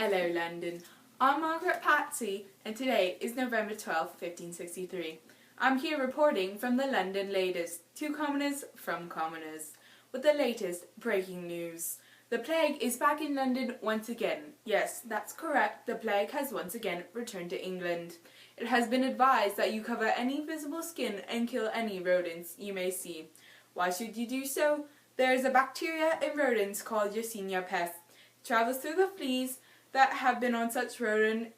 Hello London, I'm Margaret Patsy and today is November 12th, 1563. I'm here reporting from the London latest, two commoners from commoners, with the latest breaking news. The plague is back in London once again. Yes, that's correct, the plague has once again returned to England. It has been advised that you cover any visible skin and kill any rodents you may see. Why should you do so? There is a bacteria in rodents called Yersinia pest. It travels through the fleas that have been on such rodent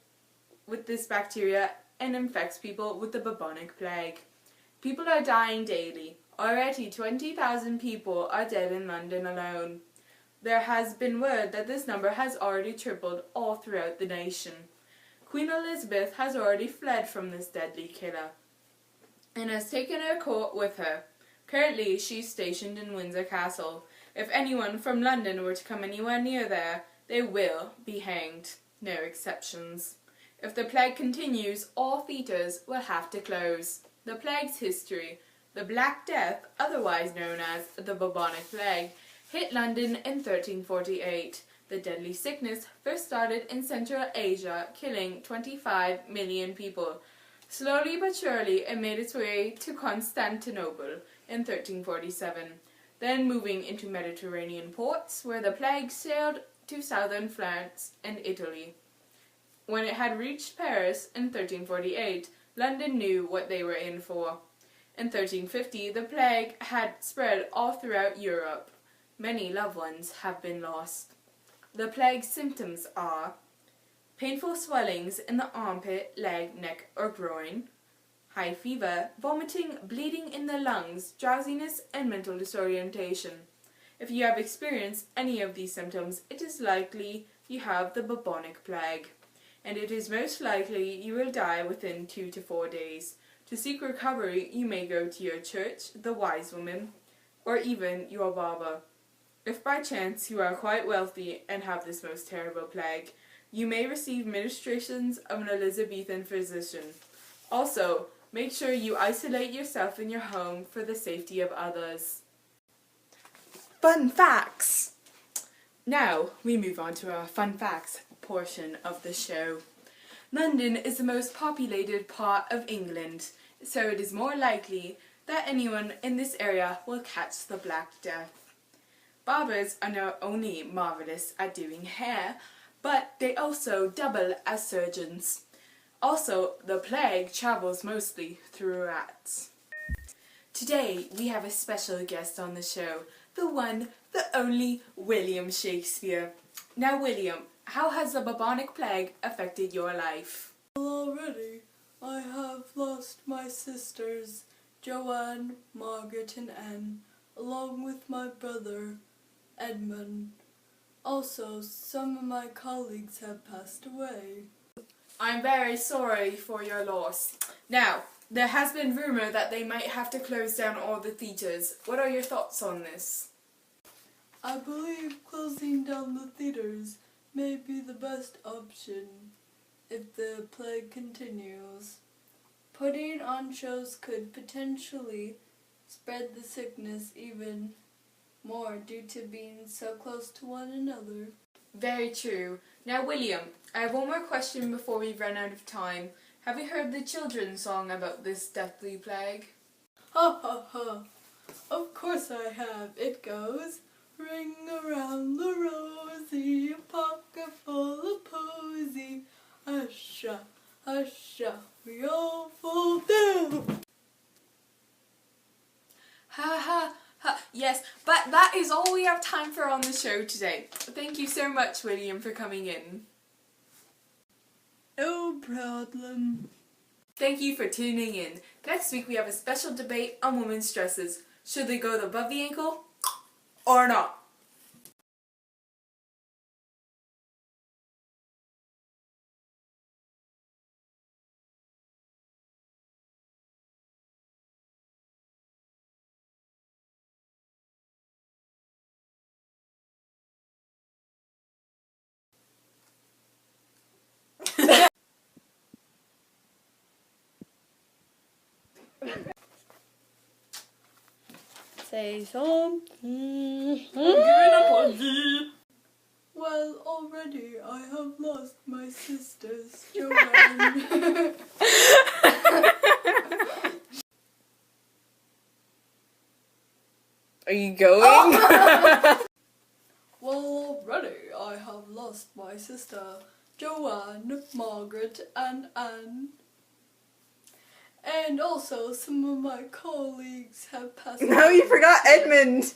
with this bacteria and infects people with the bubonic plague. People are dying daily. Already 20,000 people are dead in London alone. There has been word that this number has already tripled all throughout the nation. Queen Elizabeth has already fled from this deadly killer and has taken her court with her. Currently, she's stationed in Windsor Castle. If anyone from London were to come anywhere near there, they will be hanged. No exceptions. If the plague continues, all theatres will have to close. The plague's history. The Black Death, otherwise known as the bubonic plague, hit London in 1348. The deadly sickness first started in Central Asia, killing 25 million people. Slowly but surely it made its way to Constantinople in 1347, then moving into Mediterranean ports where the plague sailed to southern France and Italy. When it had reached Paris in 1348, London knew what they were in for. In 1350, the plague had spread all throughout Europe. Many loved ones have been lost. The plague's symptoms are painful swellings in the armpit, leg, neck, or groin, high fever, vomiting, bleeding in the lungs, drowsiness, and mental disorientation. If you have experienced any of these symptoms, it is likely you have the bubonic plague, and it is most likely you will die within 2 to 4 days. To seek recovery, you may go to your church, the wise woman, or even your barber. If by chance you are quite wealthy and have this most terrible plague, you may receive ministrations of an Elizabethan physician. Also, make sure you isolate yourself in your home for the safety of others. Fun facts! Now we move on to our fun facts portion of the show. London is the most populated part of England, so it is more likely that anyone in this area will catch the Black Death. Barbers are not only marvellous at doing hair, but they also double as surgeons. Also, the plague travels mostly through rats. Today we have a special guest on the show, the one, the only William Shakespeare. Now William, how has the bubonic plague affected your life? Already I have lost my sisters, Joanne, Margaret and Anne, along with my brother, Edmund. Also, some of my colleagues have passed away. I'm very sorry for your loss. Now, there has been rumour that they might have to close down all the theatres. What are your thoughts on this? I believe closing down the theatres may be the best option if the plague continues. Putting on shows could potentially spread the sickness even more due to being so close to one another. Very true. Now William, I have one more question before we run out of time. Have you heard the children's song about this deathly plague? Ha ha ha! Of course I have. It goes, ring around the rosy, a pocket full of posy. Husha, husha, we all fall down. Ha ha ha. Yes, but that is all we have time for on the show today. Thank you so much, William, for coming in. No problem. Thank you for tuning in. Next week we have a special debate on women's dresses. Should they go above the ankle or not? Say something. Well, already I have lost my sisters, Joanne. Are you going? Well, already I have lost my sister, Joanne, Margaret, and Anne. And also, some of my colleagues have passed No, you forgot Edmund.